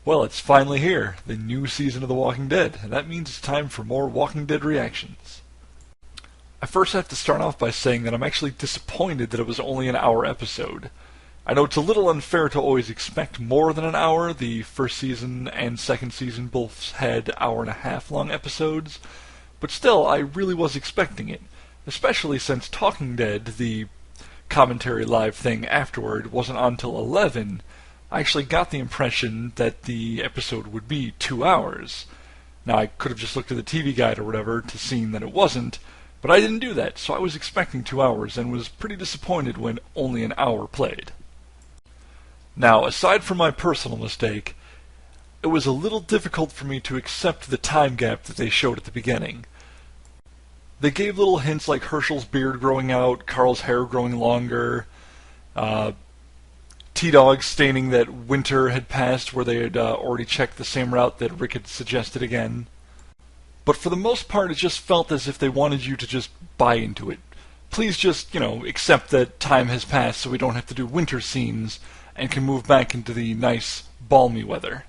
Well, it's finally here, the new season of The Walking Dead, and that means it's time for more Walking Dead reactions. I first have to start off by saying that I'm actually disappointed that it was only an hour episode. I know it's a little unfair to always expect more than an hour. The first season and second season both had hour-and-a-half long episodes, but still, I really was expecting it, especially since Talking Dead, the commentary live thing afterward, wasn't on till 11. I actually got the impression that the episode would be 2 hours. Now, I could have just looked at the TV guide or whatever to see that it wasn't, but I didn't do that, so I was expecting 2 hours and was pretty disappointed when only an hour played. Now, aside from my personal mistake, it was a little difficult for me to accept the time gap that they showed at the beginning. They gave little hints like Hershel's beard growing out, Carl's hair growing longer, T-Dog stating that winter had passed where they had already checked the same route that Rick had suggested again. But for the most part, it just felt as if they wanted you to just buy into it. Please just, accept that time has passed so we don't have to do winter scenes and can move back into the nice, balmy weather.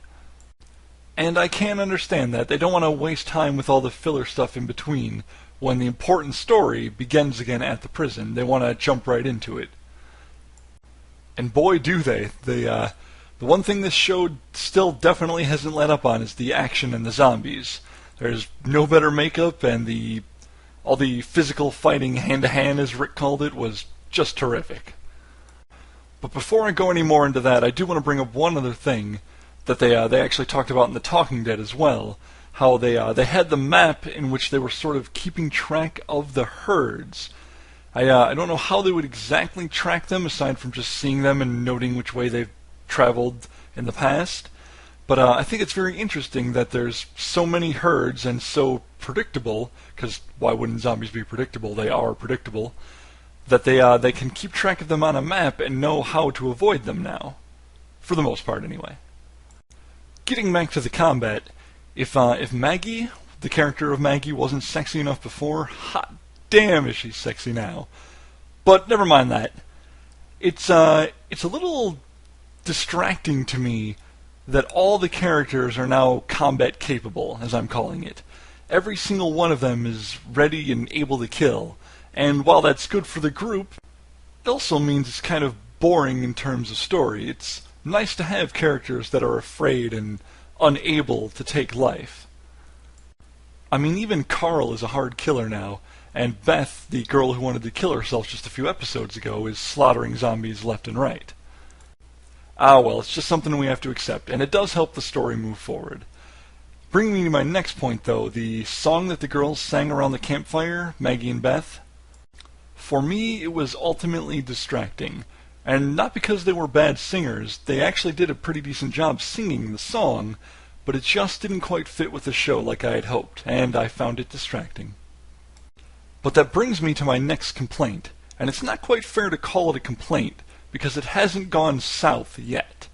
And I can understand that. They don't want to waste time with all the filler stuff in between when the important story begins again at the prison. They want to jump right into it. And boy, do they. The one thing this show still definitely hasn't let up on is the action and the zombies. There's no better makeup, and all the physical fighting hand-to-hand, as Rick called it, was just terrific. But before I go any more into that, I do want to bring up one other thing that they actually talked about in The Talking Dead as well. How they had the map in which they were sort of keeping track of the herds. I don't know how they would exactly track them, aside from just seeing them and noting which way they've traveled in the past. But I think it's very interesting that there's so many herds and so predictable, because why wouldn't zombies be predictable? They are predictable. That they can keep track of them on a map and know how to avoid them now. For the most part, anyway. Getting back to the combat, if Maggie, the character of Maggie, wasn't sexy enough before, hot damn is she sexy now. But never mind that. It's a little distracting to me that all the characters are now combat capable, as I'm calling it. Every single one of them is ready and able to kill, and while that's good for the group, it also means it's kind of boring in terms of story. It's nice to have characters that are afraid and unable to take life. I mean, even Carl is a hard killer now, and Beth, the girl who wanted to kill herself just a few episodes ago, is slaughtering zombies left and right. Ah well, it's just something we have to accept, and it does help the story move forward. Bringing me to my next point, though, the song that the girls sang around the campfire, Maggie and Beth. For me, it was ultimately distracting, and not because they were bad singers. They actually did a pretty decent job singing the song, but it just didn't quite fit with the show like I had hoped, and I found it distracting. But that brings me to my next complaint, and it's not quite fair to call it a complaint, because it hasn't gone south yet.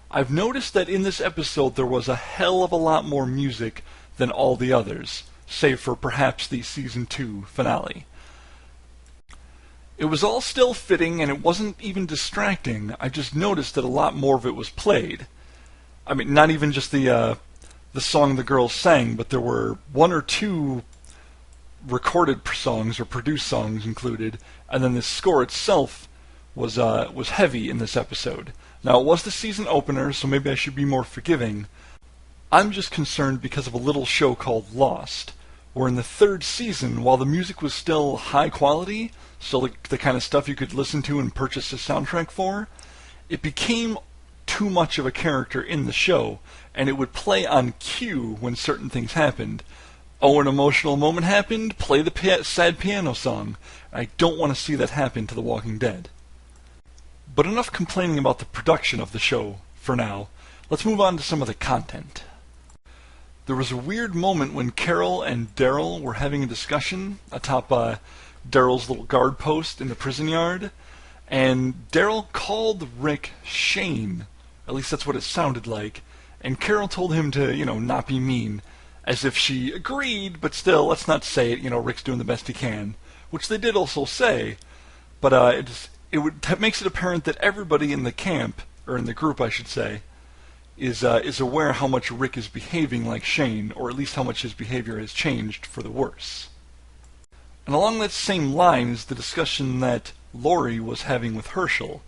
I've noticed that in this episode there was a hell of a lot more music than all the others, save for perhaps the Season 2 finale. It was all still fitting, and it wasn't even distracting. I just noticed that a lot more of it was played. I mean, not even just the song the girls sang, but there were one or two recorded songs or produced songs included, and then the score itself was heavy in this episode. Now, it was the season opener, so maybe I should be more forgiving. I'm just concerned because of a little show called Lost, where in the third season, while the music was still high quality, so the kind of stuff you could listen to and purchase a soundtrack for, it became too much of a character in the show, and it would play on cue when certain things happened. Oh, an emotional moment happened? Play the sad piano song. I don't want to see that happen to The Walking Dead. But enough complaining about the production of the show for now. Let's move on to some of the content. There was a weird moment when Carol and Daryl were having a discussion atop Daryl's little guard post in the prison yard, and Daryl called Rick Shane. At least that's what it sounded like. And Carol told him to, not be mean, as if she agreed, but still, let's not say it, Rick's doing the best he can, which they did also say, but it makes it apparent that everybody in the camp, or in the group I should say, is aware how much Rick is behaving like Shane, or at least how much his behavior has changed for the worse. And along that same line is the discussion that Lori was having with Hershel,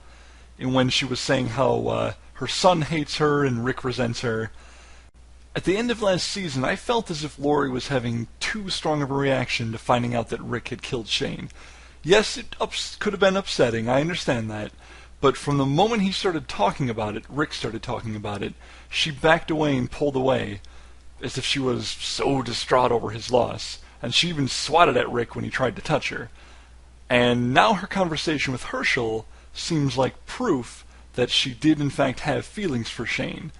and when she was saying how her son hates her and Rick resents her. At the end of last season, I felt as if Lori was having too strong of a reaction to finding out that Rick had killed Shane. Yes, it could have been upsetting, I understand that, but from the moment he started talking about it, Rick started talking about it, she backed away and pulled away, as if she was so distraught over his loss, and she even swatted at Rick when he tried to touch her. And now her conversation with Hershel seems like proof that she did in fact have feelings for Shane.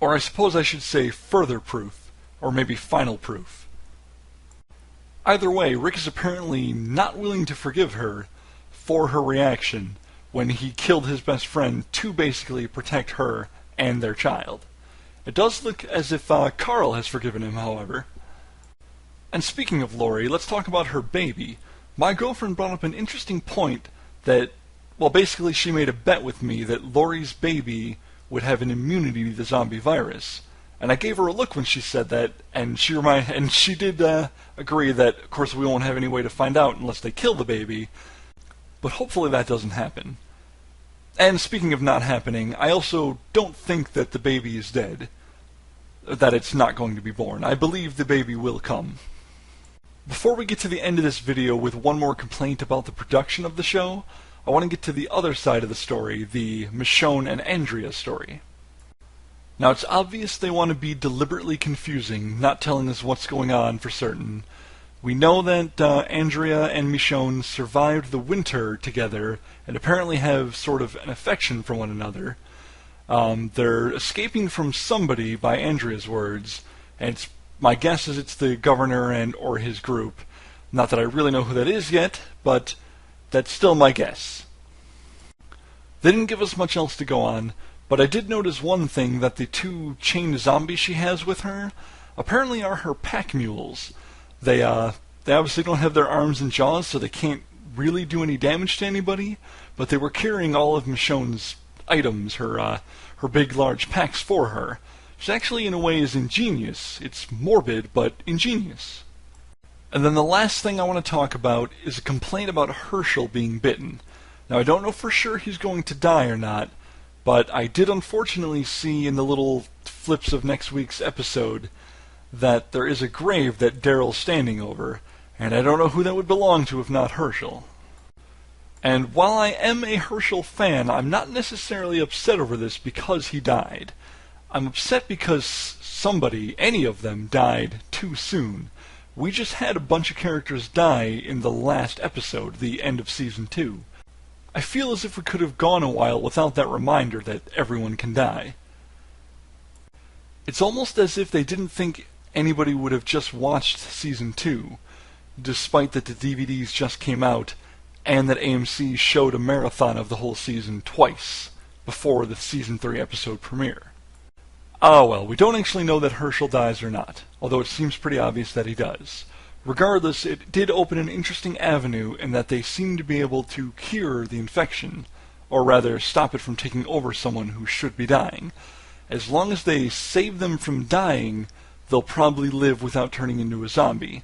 Or I suppose I should say further proof, or maybe final proof. Either way, Rick is apparently not willing to forgive her for her reaction when he killed his best friend to basically protect her and their child. It does look as if Carl has forgiven him, however. And speaking of Lori, let's talk about her baby. My girlfriend brought up an interesting point that, well, basically she made a bet with me that Lori's baby would have an immunity to the zombie virus. And I gave her a look when she said that, and she did agree that, of course, we won't have any way to find out unless they kill the baby, but hopefully that doesn't happen. And speaking of not happening, I also don't think that the baby is dead, that it's not going to be born. I believe the baby will come. Before we get to the end of this video with one more complaint about the production of the show, I want to get to the other side of the story, the Michonne and Andrea story. Now, it's obvious they want to be deliberately confusing, not telling us what's going on for certain. We know that Andrea and Michonne survived the winter together and apparently have sort of an affection for one another. They're escaping from somebody, by Andrea's words, and my guess is it's the governor or his group. Not that I really know who that is yet, but that's still my guess. They didn't give us much else to go on, but I did notice one thing, that the two chained zombies she has with her apparently are her pack mules. They obviously don't have their arms and jaws, so they can't really do any damage to anybody, but they were carrying all of Michonne's items, her big, large packs for her, which actually, in a way, is ingenious. It's morbid, but ingenious. And then the last thing I want to talk about is a complaint about Hershel being bitten. Now, I don't know for sure he's going to die or not, but I did unfortunately see in the little flips of next week's episode that there is a grave that Daryl's standing over, and I don't know who that would belong to if not Hershel. And while I am a Hershel fan, I'm not necessarily upset over this because he died. I'm upset because somebody, any of them, died too soon. We just had a bunch of characters die in the last episode, the end of Season 2. I feel as if we could have gone a while without that reminder that everyone can die. It's almost as if they didn't think anybody would have just watched Season 2, despite that the DVDs just came out, and that AMC showed a marathon of the whole season twice before the Season 3 episode premiere. Ah well, we don't actually know that Hershel dies or not, although it seems pretty obvious that he does. Regardless, it did open an interesting avenue in that they seem to be able to cure the infection, or rather stop it from taking over someone who should be dying. As long as they save them from dying, they'll probably live without turning into a zombie.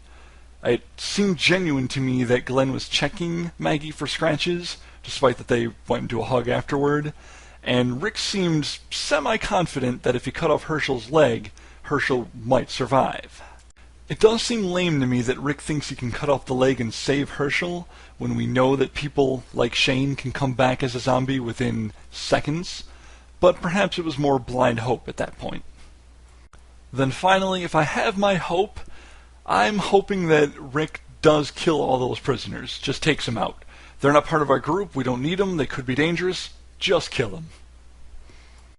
It seemed genuine to me that Glenn was checking Maggie for scratches, despite that they went into a hug afterward, and Rick seemed semi-confident that if he cut off Hershel's leg, Hershel might survive. It does seem lame to me that Rick thinks he can cut off the leg and save Hershel, when we know that people like Shane can come back as a zombie within seconds, but perhaps it was more blind hope at that point. Then finally, if I have my hope, I'm hoping that Rick does kill all those prisoners, just takes them out. They're not part of our group, we don't need them, they could be dangerous, just kill them.